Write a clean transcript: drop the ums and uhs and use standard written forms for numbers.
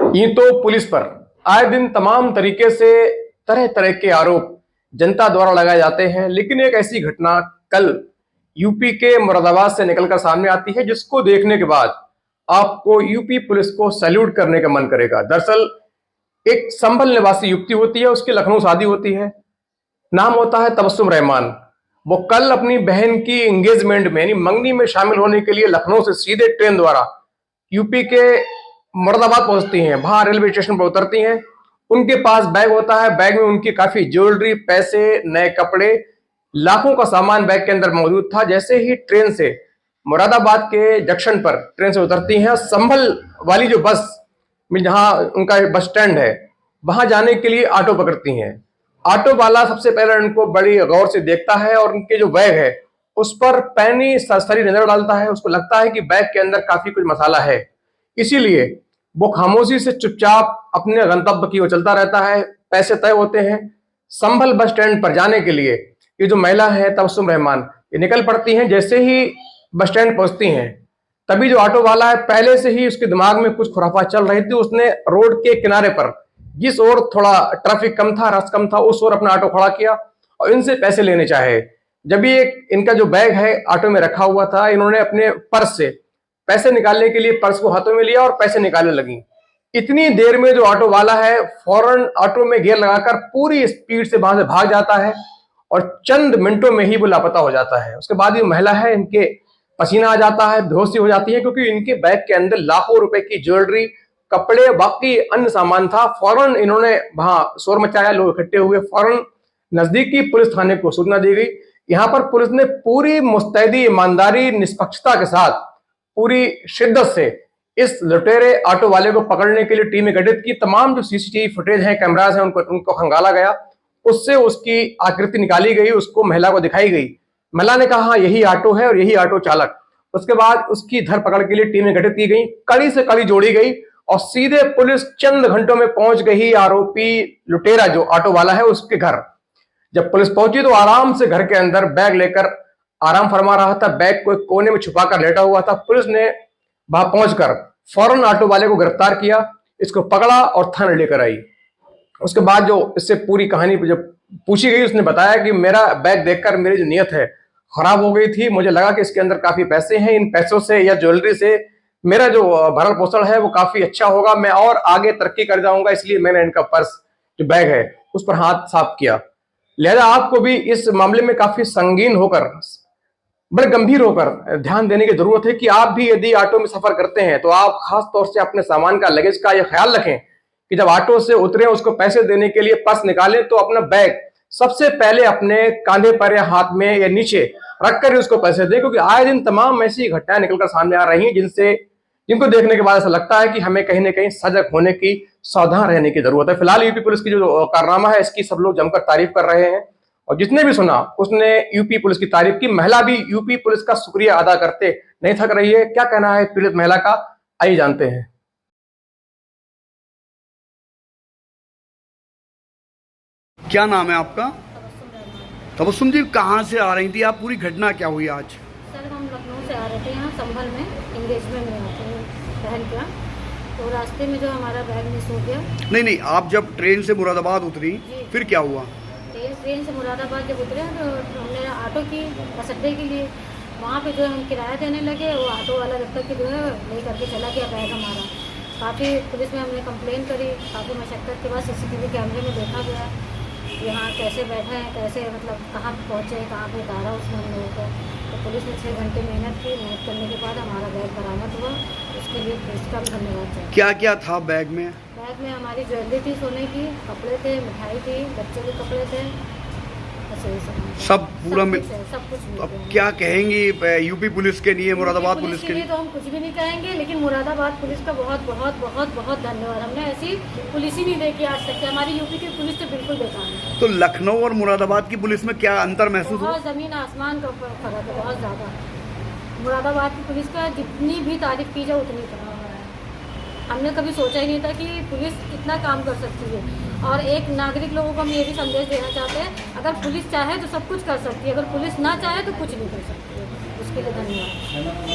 यूं तो पुलिस पर आए दिन तमाम तरीके से तरह तरह के आरोप जनता द्वारा लगाए जाते हैं, लेकिन एक ऐसी घटना कल यूपी के मुरादाबाद से निकलकर सामने आती है जिसको देखने के बाद आपको यूपी पुलिस को सैल्यूट करने का मन करेगा। दरअसल एक संभल निवासी युवती होती है, उसकी लखनऊ शादी होती है, नाम होता है तबस्सुम रहमान। वो कल अपनी बहन की एंगेजमेंट में यानी मंगनी में शामिल होने के लिए लखनऊ से सीधे ट्रेन द्वारा यूपी के मुरादाबाद पहुंचती हैं। वहां रेलवे स्टेशन पर उतरती हैं। उनके पास बैग होता है, बैग में उनकी काफी ज्वेलरी, पैसे, नए कपड़े, लाखों का सामान बैग के अंदर मौजूद था। जैसे ही ट्रेन से मुरादाबाद के जंक्शन पर ट्रेन से उतरती हैं, संभल वाली जो बस में जहां उनका बस स्टैंड है वहां जाने के लिए ऑटो पकड़ती हैं। ऑटो वाला सबसे पहले उनको बड़ी गौर से देखता है और उनके जो बैग है उस पर पैनी सरसरी नजर डालता है। उसको लगता है कि बैग के अंदर काफी कुछ मसाला है, इसीलिए वो खामोशी से चुपचाप अपने गंतव्य की ओर चलता रहता है। पैसे तय होते हैं। संभल बस स्टैंड पर जाने के लिए ये जो महिला है तबस्सुम रहमान, ये निकल पड़ती हैं। जैसे ही बस स्टैंड पहुंचती हैं तभी जो ऑटो वाला है, पहले से ही उसके दिमाग में कुछ खुराफात चल रही थी। उसने रोड के किनारे पर जिस ओर थोड़ा ट्रैफिक कम था, रश कम था, उस ओर अपना ऑटो खड़ा किया और इनसे पैसे लेने चाहे। जब ये इनका जो बैग है ऑटो में रखा हुआ था, इन्होंने अपने पर्स से पैसे निकालने के लिए पर्स को हाथों में लिया और पैसे निकालने लगी। इतनी देर में जो ऑटो वाला है फौरन ऑटो में गियर लगाकर पूरी स्पीड से वहां से भाग जाता है और चंद मिनटों में ही वो लापता हो जाता है। उसके बाद ये महिला है, इनके पसीना आ जाता है, बेहोशी हो जाती है, क्योंकि इनके बैग के अंदर लाखों रुपए की ज्वेलरी, कपड़े, बाकी अन्य सामान था। फौरन इन्होंने वहां शोर मचाया, लोग इकट्ठे हुए, फौरन नजदीकी पुलिस थाने को सूचना दी गई। यहाँ पर पुलिस ने पूरी मुस्तैदी, ईमानदारी, निष्पक्षता के साथ पूरी शिद्दत से इस लुटेरे ऑटो वाले को पकड़ने के लिए टीमें गठित की। तमाम जो सीसीटीवी फुटेज हैं, कैमरास हैं, उनको खंगाला गया, उससे उसकी आकृति निकाली गई, उसको महिला को दिखाई गई। महिला ने कहा यही ऑटो है और यही ऑटो चालक। उसके बाद उसकी धरपकड़ के लिए टीमें गठित की गई, कड़ी से कड़ी जोड़ी गई और सीधे पुलिस चंद घंटों में पहुंच गई आरोपी लुटेरा जो ऑटो वाला है उसके घर। जब पुलिस पहुंची तो आराम से घर के अंदर बैग लेकर आराम फरमा रहा था, बैग को एक कोने में छुपाकर लेटा हुआ था। पुलिस ने वहां पहुंचकर फौरन ऑटो वाले को गिरफ्तार किया, इसको पकड़ा और थाने लेकर आई। उसके बाद जो इससे पूरी कहानी जब पूछी गई, उसने बताया कि मेरा बैग देखकर मेरी जो नीयत है खराब हो गई थी। मुझे लगा कि इसके अंदर काफी पैसे हैं, इन पैसों से या ज्वेलरी से मेरा जो भरण पोषण है वो काफी अच्छा होगा, मैं और आगे तरक्की कर जाऊंगा, इसलिए मैंने इनका पर्स जो बैग है उस पर हाथ साफ किया। लिहाजा आपको भी इस मामले में काफी संगीन होकर, बड़े गंभीर होकर ध्यान देने की जरूरत है कि आप भी यदि ऑटो में सफर करते हैं तो आप खास तौर से अपने सामान का, लगेज का यह ख्याल रखें कि जब ऑटो से उतरे उसको पैसे देने के लिए पर्स निकालें तो अपना बैग सबसे पहले अपने कांधे पर या हाथ में या नीचे रखकर ही उसको पैसे दें, क्योंकि आए दिन तमाम ऐसी घटनाएं निकलकर सामने आ रही हैं जिनको देखने के बाद ऐसा लगता है कि हमें कहीं ना कहीं सजग होने की, सावधान रहने की जरूरत है। फिलहाल यूपी पुलिस की जो कारनामा है इसकी सब लोग जमकर तारीफ कर रहे हैं और जिसने भी सुना उसने यूपी पुलिस की तारीफ की। महिला भी यूपी पुलिस का शुक्रिया अदा करते नहीं थक रही है। क्या कहना है पीड़ित महिला का, आइए जानते हैं। क्या नाम है आपका? तबस्सुम जी, कहाँ से आ रही थी आप? पूरी घटना क्या हुई आज? सर हम लखनऊ से आ रहे थे, यहाँ संभल में एंगेजमेंट में आते हैं बहन का, तो रास्ते में जो हमारा बैग मिस हो गया। नहीं, आप जब ट्रेन से मुरादाबाद उतरी फिर क्या हुआ? ट्रेन से मुरादाबाद जब उतरे तो हमने ऑटो की बस अड्डे के लिए, वहाँ पे जो हम किराया देने लगे, वो ऑटो वाला जब तक कि जो है ले करके चला गया बैग हमारा। काफ़ी पुलिस में हमने कंप्लेन करी, काफ़ी मशक्क़त के बाद सीसीटीवी कैमरे में देखा गया यहाँ कैसे बैठे हैं, कैसे मतलब कहाँ पहुँचे, कहाँ पे उतारा उसने हम लोगों को। तो पुलिस ने 6 घंटे मेहनत की, मेहनत करने के बाद हमारा बैग बरामद हुआ। उसके लिए पुलिस का भी धन्यवाद चाहिए। क्या क्या था बैग में? बैग में हमारी ज्वेलरी थी, सोने की, कपड़े थे, मिठाई थी, बच्चों के कपड़े थे, सब पूरा मिल, सब कुछ। अब क्या कहेंगी यूपी पुलिस के लिए, मुरादाबाद पुलिस के लिए? तो हम कुछ भी नहीं कहेंगे, लेकिन मुरादाबाद पुलिस का बहुत बहुत बहुत बहुत धन्यवाद। हमने ऐसी पुलिस ही नहीं देखी आज तक। हमारी यूपी की पुलिस तो बिल्कुल बेकार है। तो लखनऊ और मुरादाबाद की पुलिस में क्या अंतर महसूस हुआ? बहुत जमीन आसमान का फर्क है, बहुत ज़्यादा। मुरादाबाद की पुलिस का जितनी भी तारीफ की जाए उतनी कम है। हमने कभी सोचा ही नहीं था कि पुलिस इतना काम कर सकती है। और एक नागरिक लोगों को हम ये भी संदेश देना चाहते हैं, अगर पुलिस चाहे तो सब कुछ कर सकती है, अगर पुलिस ना चाहे तो कुछ नहीं कर सकती है। उसके लिए धन्यवाद।